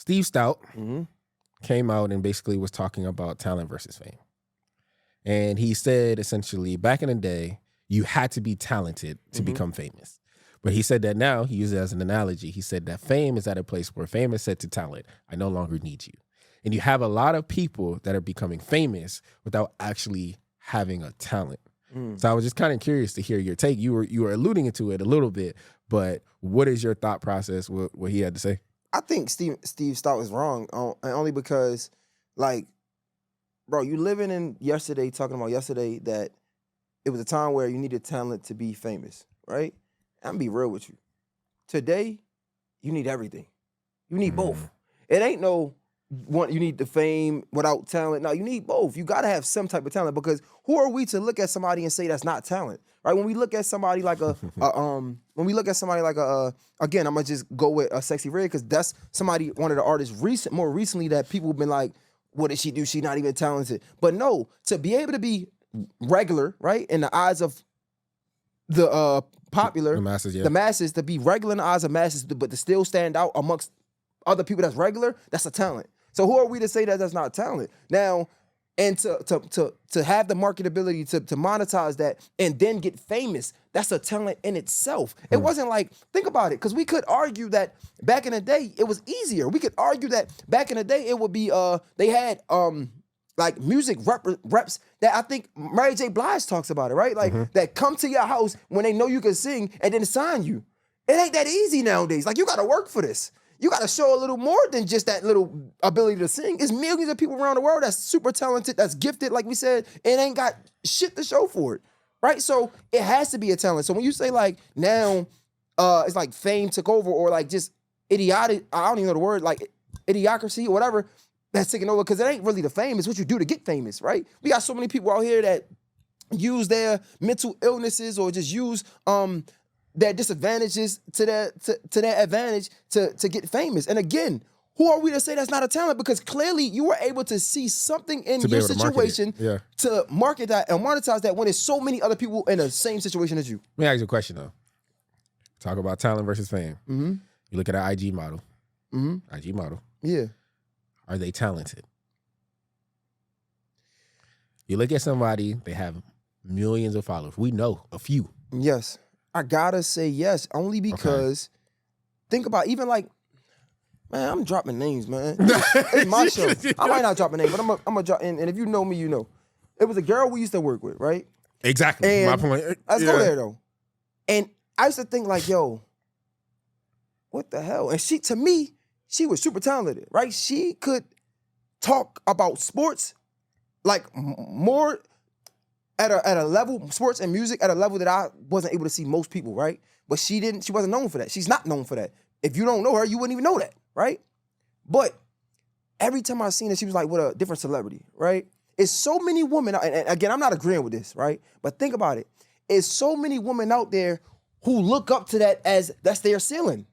Steve Stoute came out and basically was talking about talent versus fame. And he said essentially back in the day, you had to be talented to become famous. But he said that now, he used it as an analogy. He said that fame is at a place where fame is said to talent, I no longer need you. And you have a lot of people that are becoming famous without actually having a talent. So I was just kind of curious to hear your take. You were alluding to it a little bit, but what is your thought process with what he had to say? I think Steve Stoute is wrong, and only because, like, bro, you living in yesterday, talking about yesterday that it was a time where you needed talent to be famous, right? I'm gonna be real with you. Today, you need everything. You need both. It ain't no one, you need the fame without talent. No, you need both. You gotta have some type of talent, because who are we to look at somebody and say that's not talent, right? When we look at somebody like again, I'm gonna just go with a Sexy Red, because that's somebody, one of the artists more recently that people have been like, what did she do? She's not even talented. But no, to be able to be regular, right, in the eyes of the popular, the masses, to be regular in the eyes of masses, but to still stand out amongst other people that's regular, that's a talent. So who are we to say that that's not talent? Now, and to have the marketability to monetize that and then get famous, that's a talent in itself. It wasn't like, think about it, because we could argue that back in the day it was easier. We could argue that back in the day it would be they had like music reps that I think Mary J. Blige talks about it, right? Like that come to your house when they know you can sing and then sign you. It ain't that easy nowadays. Like, you got to work for this. You got to show a little more than just that little ability to sing. It's millions of people around the world that's super talented, that's gifted, like we said, and ain't got shit to show for it, right? So it has to be a talent. So when you say like now it's like fame took over, or like just idiotic, I don't even know the word, like idiocracy or whatever, that's taking over, because it ain't really the fame. It's what you do to get famous, right? We got so many people out here that use their mental illnesses or just use their disadvantages to their advantage to get famous. And again, who are we to say that's not a talent? Because clearly you were able to see something in your situation to market that and monetize that when there's so many other people in the same situation as you. Let me ask you a question though. Talk about talent versus fame. You look at an IG model. IG model. Yeah. Are they talented? You look at somebody, they have millions of followers. We know a few. Yes. I gotta say yes, only because think about, even like, man, I'm dropping names, man. It's my show. I might not drop a name, but I'm gonna drop, and if you know me, you know. It was a girl we used to work with, right? Exactly. And my point. Let's go there though. And I used to think like, yo, what the hell? And to me, she was super talented, right? She could talk about sports like more at a level, sports and music at a level that I wasn't able to see most people, right? But she wasn't known for that. She's not known for that. If you don't know her, you wouldn't even know that, right? But every time I seen her, she was like with a different celebrity, right? It's so many women, and again, I'm not agreeing with this, right? But think about it. It's so many women out there who look up to that as that's their ceiling.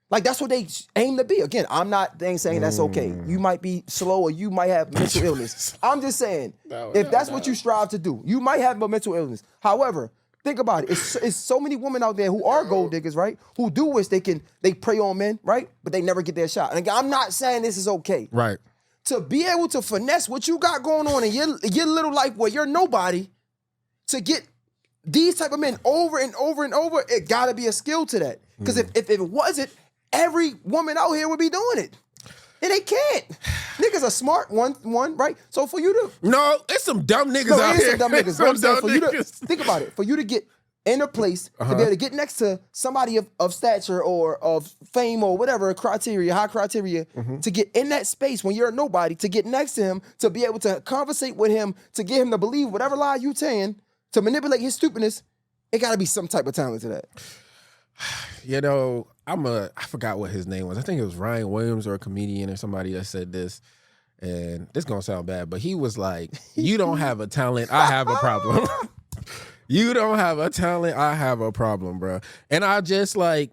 Like, that's what they aim to be. Again, I'm not saying that's okay. You might be slow or you might have mental illness. I'm just saying, if that's what you strive to do, you might have a mental illness. However, think about it. It's so many women out there who are gold diggers, right? Who do wish they prey on men, right? But they never get their shot. And again, I'm not saying this is okay. Right. To be able to finesse what you got going on in your little life where you're nobody, to get these type of men over and over and over, it gotta be a skill to that. Because if it wasn't, every woman out here would be doing it. And they can't. Niggas are smart, one, right? So for you to... No, it's some dumb niggas out here. Some dumb niggas. But I'm saying, for you to... Think about it. For you to get in a place, to be able to get next to somebody of stature or of fame or whatever criteria, high criteria, to get in that space when you're a nobody, to get next to him, to be able to conversate with him, to get him to believe whatever lie you saying, to manipulate his stupidness, it got to be some type of talent to that. You know, I forgot what his name was. I think it was Ryan Williams or a comedian or somebody that said this. And this gonna sound bad, but he was like, you don't have a talent, I have a problem. You don't have a talent, I have a problem, bro. And I just like,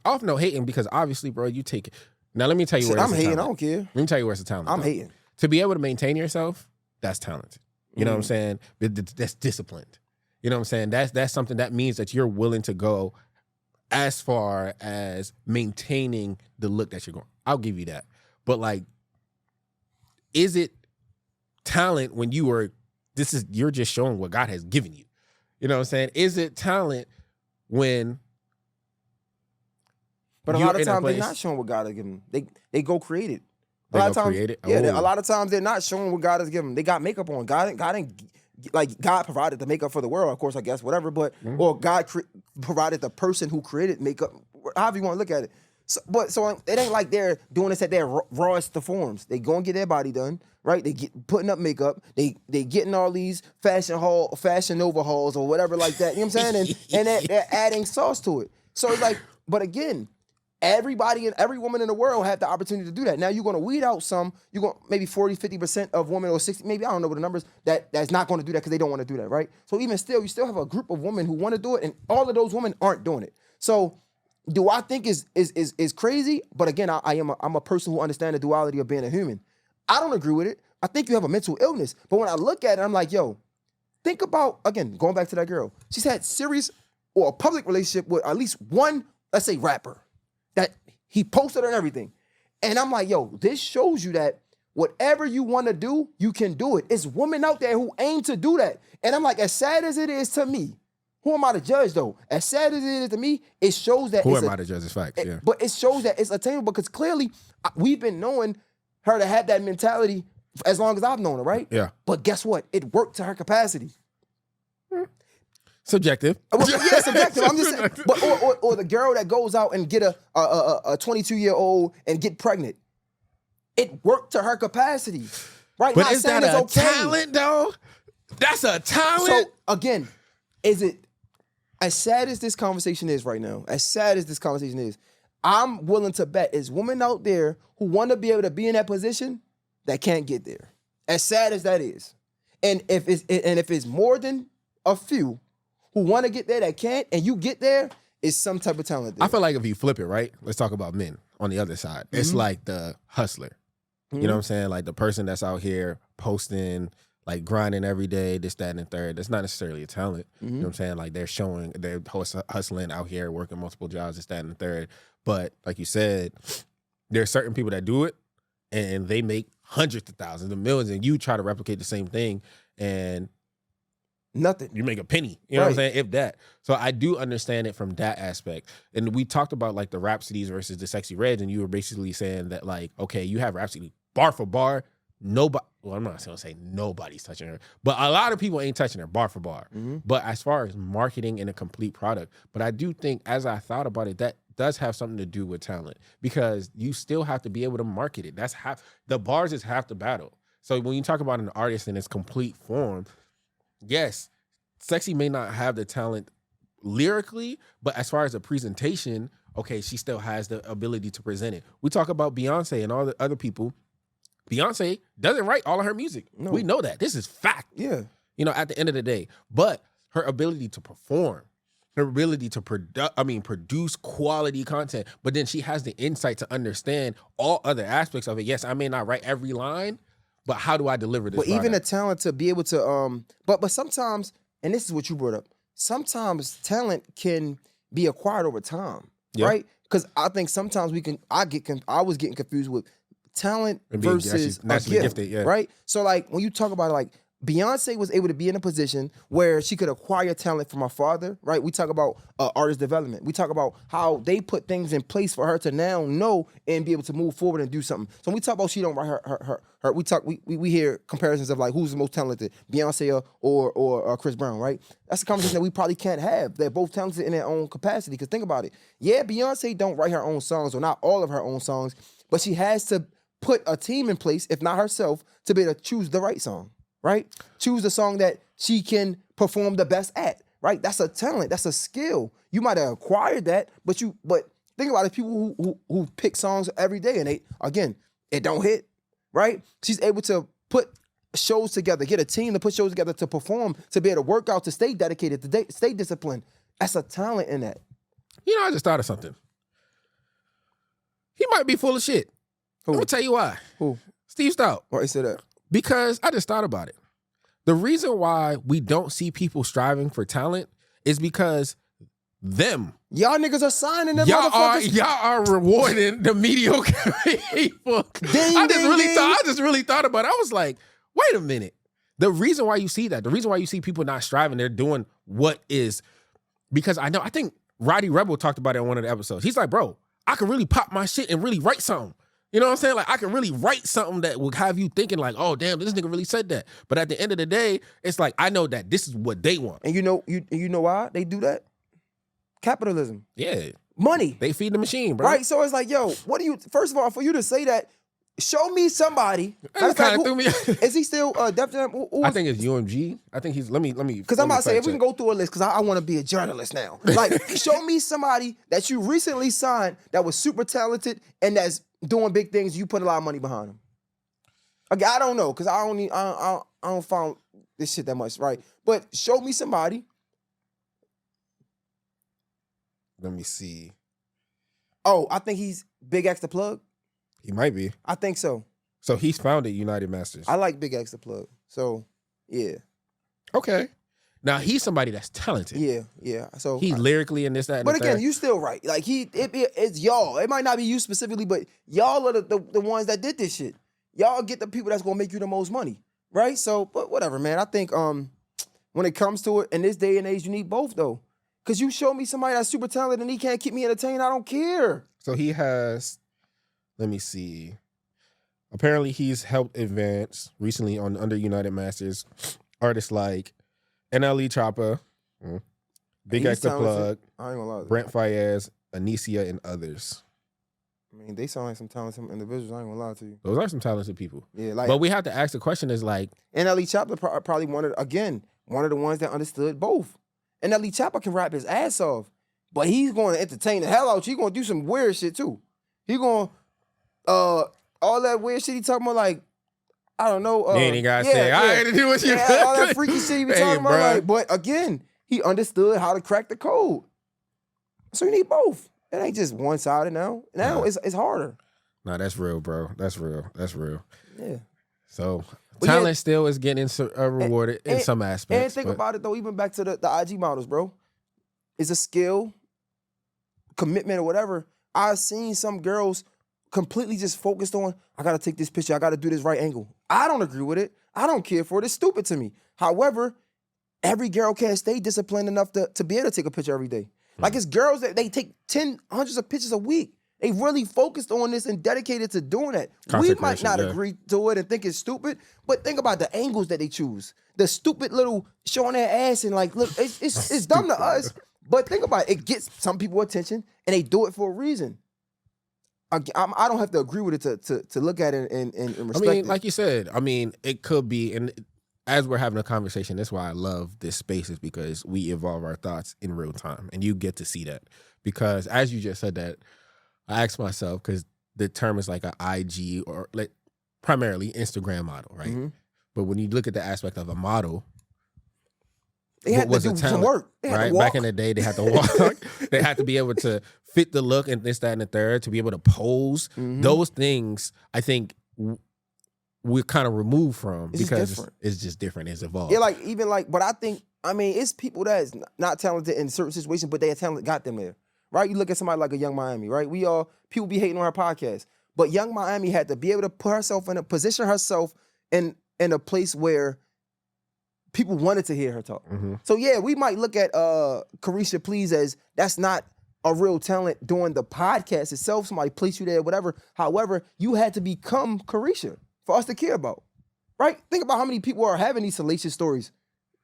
off no hating, because obviously, bro, you take it. Now let me tell you where I'm hating, I don't care. Let me tell you where it's a talent. I'm hating. To be able to maintain yourself, that's talented. You know what I'm saying? That's disciplined. You know what I'm saying? That's something that means that you're willing to go as far as maintaining the look that you're going. I'll give you that. But like, is it talent when you're just showing what God has given you? You know what I'm saying? Is it talent when? But a lot of times they're not showing what God has given them. They go create it. A lot of times, a lot of times they're not showing what God has given them. They got makeup on. God provided the makeup for the world, of course, I guess, whatever. But or God provided the person who created makeup, however you want to look at it. So it ain't like they're doing this at their rawest of forms. They go and get their body done, right? They get putting up makeup. They getting all these fashion Nova hauls or whatever like that. You know what I'm saying? And they're adding sauce to it. So it's like, but again, everybody and every woman in the world have the opportunity to do that. Now you're going to weed out some. You're going maybe 40, 50% of women or 60, maybe I don't know what the numbers that's not going to do that because they don't want to do that, right? So even still, you still have a group of women who want to do it, and all of those women aren't doing it. So do I think is crazy? But again, I'm a person who understands the duality of being a human. I don't agree with it. I think you have a mental illness. But when I look at it, I'm like, yo, think about, again, going back to that girl. She's had serious or a public relationship with at least one, let's say, rapper that he posted on everything. And I'm like, yo, this shows you that whatever you want to do, you can do it. It's women out there who aim to do that. And I'm like, as sad as it is to me, who am I to judge, though? As sad as it is to me, it shows that who am I to judge? It's facts, yeah. But it shows that it's attainable because clearly we've been knowing her to have that mentality as long as I've known her, right? Yeah. But guess what? It worked to her capacity. Subjective. Well, yeah, subjective. I'm just saying. But or the girl that goes out and get a 22-year-old and get pregnant. It worked to her capacity, right? But Not is that a okay. talent, though? That's a talent. So again, is it as sad as this conversation is right now? As sad as this conversation is, I'm willing to bet there's women out there who want to be able to be in that position that can't get there. As sad as that is, and if it's more than a few who want to get there that can't, and you get there, it's some type of talent there. I feel like if you flip it, right? Let's talk about men on the other side. It's like the hustler. You know what I'm saying? Like the person that's out here posting, like grinding every day, this, that, and the third. That's not necessarily a talent. You know what I'm saying? Like they're hustling out here, working multiple jobs, this, that, and the third. But like you said, there are certain people that do it and they make hundreds of thousands of millions, and you try to replicate the same thing and nothing. You make a penny. You know what I'm saying? If that. So I do understand it from that aspect. And we talked about like the Rhapsodies versus the Sexy Reds, and you were basically saying that like, okay, you have Rhapsody bar for bar. Nobody, well, I'm not going to say nobody's touching her, but a lot of people ain't touching her bar for bar. But as far as marketing and a complete product, but I do think as I thought about it, that does have something to do with talent because you still have to be able to market it. That's half, the bars is half the battle. So when you talk about an artist in its complete form, yes, Sexy may not have the talent lyrically, but as far as a presentation, okay, she still has the ability to present it. We talk about Beyonce and all the other people. Beyonce doesn't write all of her music. No. We know that. This is fact. Yeah. You know, at the end of the day. But her ability to perform, her ability to produce quality content, but then she has the insight to understand all other aspects of it. Yes, I may not write every line, but how do I deliver this? But even the talent to be able to, but sometimes, and this is what you brought up, sometimes talent can be acquired over time, right? Because I think sometimes I was getting confused with talent versus naturally gifted, right? So like when you talk about it, like Beyonce was able to be in a position where she could acquire talent from her father, right? We talk about artist development. We talk about how they put things in place for her to now know and be able to move forward and do something. So when we talk about she don't write her we hear comparisons of like who's the most talented, Beyonce or Chris Brown, right? That's a conversation that we probably can't have. They're both talented in their own capacity. Because think about it. Yeah, Beyonce don't write her own songs or not all of her own songs, but she has to put a team in place, if not herself, to be able to choose the right song. Right? Choose the song that she can perform the best at, right? That's a talent. That's a skill. You might have acquired that, but think about it, people who pick songs every day and it don't hit, right? She's able to put shows together, get a team to put shows together to perform, to be able to work out, to stay dedicated, to stay disciplined. That's a talent in that. You know, I just thought of something. He might be full of shit. Who? I'm gonna tell you why. Who? Steve Stoute. Why you say that? Because I just thought about it. The reason why we don't see people striving for talent is because y'all niggas are signing them y'all are rewarding the mediocre people. just really thought about it. I was like, wait a minute. The reason why you see that, the reason why you see people not striving, they're doing what is, because I think Roddy Rebel talked about it in one of the episodes. He's like, bro, I can really pop my shit and really write something. You know what I'm saying? Like, I can really write something that will have you thinking like, oh, damn, this nigga really said that. But at the end of the day, it's like, I know that this is what they want. And you know why they do that? Capitalism. Yeah. Money. They feed the machine, bro. Right? So it's like, yo, what do you, first of all, for you to say that, show me somebody. That kind of threw me. Is he still Def Jam? I think it's UMG. I think he's, let me. Because I'm about to say, if we can go through a list, because I want to be a journalist now. Like, show me somebody that you recently signed that was super talented and that's doing big things. You put a lot of money behind them. Okay, I don't know, because I don't find this shit that much, right? But show me somebody. Let me see. Oh, I think he's Big X the Plug. He might be. I think so. So he's founded United Masters. I like Big X the Plug. So, yeah. Okay. Now he's somebody that's talented. Yeah. So he's lyrically and this, that, and but again, you still right. Like it's y'all. It might not be you specifically, but y'all are the ones that did this shit. Y'all get the people that's gonna make you the most money, right? So, but whatever, man. I think when it comes to it, in this day and age, you need both though. Cause you show me somebody that's super talented and he can't keep me entertained, I don't care. So he has, let me see. Apparently he's helped advance recently on under United Masters artists like NLE Choppa, Big X the Plug, I ain't gonna lie. Brent Fayez, Anicia, and others. I mean, they sound like some talented individuals. I ain't gonna lie to you. Those are some talented people. Yeah, like. But we have to ask the question: is like NLE Choppa probably one of the ones that understood both. NLE Choppa can rap his ass off, but he's going to entertain the hell out you. He's going to do some weird shit too. He going all that weird shit he talking about, like, I don't know. You ain't gotta say, I had to do what you all that freaky shit he be talking about. Like, but again, he understood how to crack the code. So you need both. It ain't just one sided now. Now it's harder. No, that's real, bro. That's real. Yeah. So talent still is getting rewarded in some aspects. And think about it though, even back to the IG models, bro. It's a skill, commitment, or whatever. I've seen some girls completely just focused on, I gotta take this picture, I gotta do this right angle. I don't agree with it. I don't care for it. It's stupid to me. However, every girl can't stay disciplined enough to be able to take a picture every day. Like, it's girls that they take hundreds of pictures a week. They really focused on this and dedicated to doing that. We might not agree to it and think it's stupid, but think about the angles that they choose. The stupid little showing their ass and like, look, it's dumb to us, but think about it. It gets some people attention and they do it for a reason. I don't have to agree with it to look at it and respect it. I mean, like you said, I mean, it could be, and as we're having a conversation, that's why I love this space, is because we evolve our thoughts in real time and you get to see that. Because as you just said that, I asked myself, because the term is like an IG or like primarily Instagram model, right? Mm-hmm. But when you look at the aspect of a model, they had to do some work. Right? Back in the day, they had to walk. They had to be able to fit the look and this, that, and the third, to be able to pose. Mm-hmm. Those things, I think, we're kind of removed from because it's just different. It's evolved. Yeah, like, even like, but I think, I mean, it's people that's not talented in certain situations, but their talent got them there. Right? You look at somebody like a Young Miami, right? People be hating on her podcast. But Young Miami had to be able to put herself position herself in a place where people wanted to hear her talk. Mm-hmm. So yeah, we might look at Carisha Please as that's not a real talent doing the podcast itself. Somebody placed you there, whatever. However, you had to become Carisha for us to care about. Right? Think about how many people are having these salacious stories.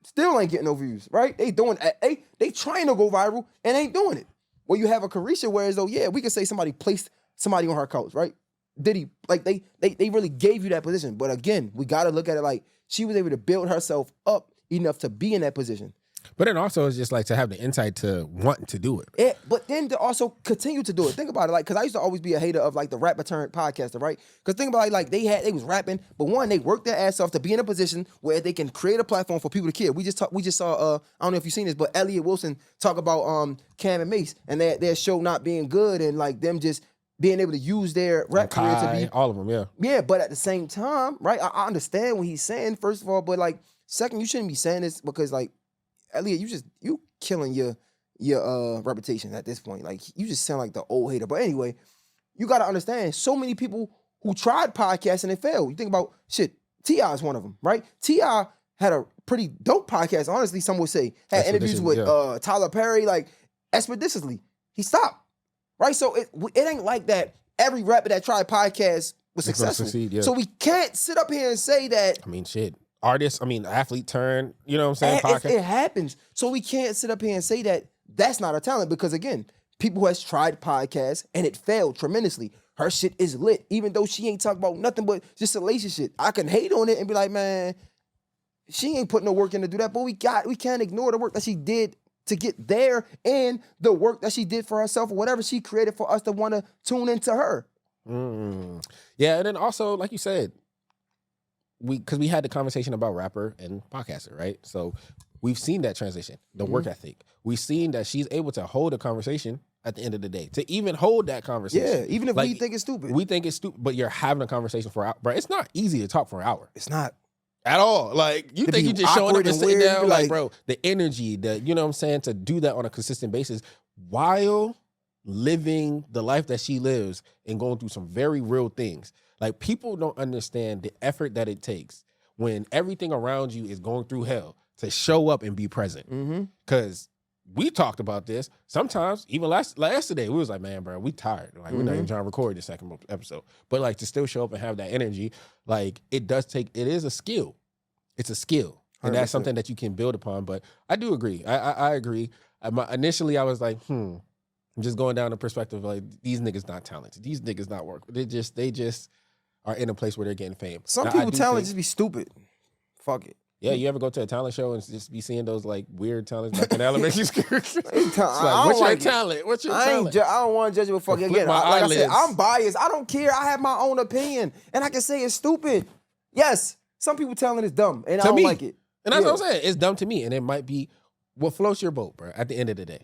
Still ain't getting no views, right? They trying to go viral and ain't doing it. Well, you have a Carisha, whereas though, yeah, we could say somebody placed somebody on her couch, right? Did he, like, they really gave you that position. But again, we got to look at it like she was able to build herself up enough to be in that position. But then also it's just like to have the insight to want to do it. Yeah, but then to also continue to do it. Think about it, like, because I used to always be a hater of like the rapper turned podcaster, right? Because think about it, like they was rapping, but one, they worked their ass off to be in a position where they can create a platform for people to care. We just saw I don't know if you've seen this, but Elliot Wilson talk about Cam and Mace and their show not being good and like them just being able to use their rap career to be all of them, yeah. Yeah, but at the same time, right? I understand what he's saying, first of all, but like second, you shouldn't be saying this because like Elliot, you killing your reputation at this point. Like, you just sound like the old hater. But anyway, you got to understand, so many people who tried podcasts and it failed. You think about shit. T.I. is one of them, right? T.I. had a pretty dope podcast. Honestly, some would say had interviews with Tyler Perry, like expeditiously. He stopped, right? So it ain't like that. Every rapper that tried podcasts was successful. Succeed, So we can't sit up here and say that. I mean, shit. Artists, I mean, athlete turn, you know what I'm saying? Podcast. It happens. So we can't sit up here and say that that's not a talent because, again, people who has tried podcasts and it failed tremendously. Her shit is lit, even though she ain't talking about nothing but just salacious shit. I can hate on it and be like, man, she ain't putting no work in to do that, but we can't ignore the work that she did to get there and the work that she did for herself or whatever she created for us to want to tune into her. Yeah, and then also, like you said, because we had the conversation about rapper and podcaster, right? So we've seen that transition, the work ethic. We've seen that she's able to hold a conversation at the end of the day, to even hold that conversation. Yeah, even if we think it's stupid. We think it's stupid, but you're having a conversation for an hour. Bro, it's not easy to talk for an hour. It's not. At all. Like, you think you just showing up and sitting down, like, bro, the energy, you know what I'm saying, to do that on a consistent basis while living the life that she lives and going through some very real things. Like, people don't understand the effort that it takes when everything around you is going through hell to show up and be present. Because we talked about this. Sometimes, even yesterday, we was like, man, bro, we tired. Like, we're not even trying to record the second episode. But, like, to still show up and have that energy, like, it is a skill. It's a skill. And 100%. That's something that you can build upon. But I do agree. I agree. Initially, I was like, I'm just going down the perspective, like, these niggas not talented. These niggas not work. They just are in a place where they're getting fame. Some people talent just be stupid. Fuck it. Yeah, you ever go to a talent show and just be seeing those, like, weird talents like in elementary school? What's your talent? What's your talent? I don't want to judge you with fucking again. Like I said, I'm biased. I don't care. I have my own opinion. And I can say it's stupid. Yes, some people talent is dumb. And I don't like it. And that's what I'm saying. It's dumb to me. And it might be what floats your boat, bro, at the end of the day.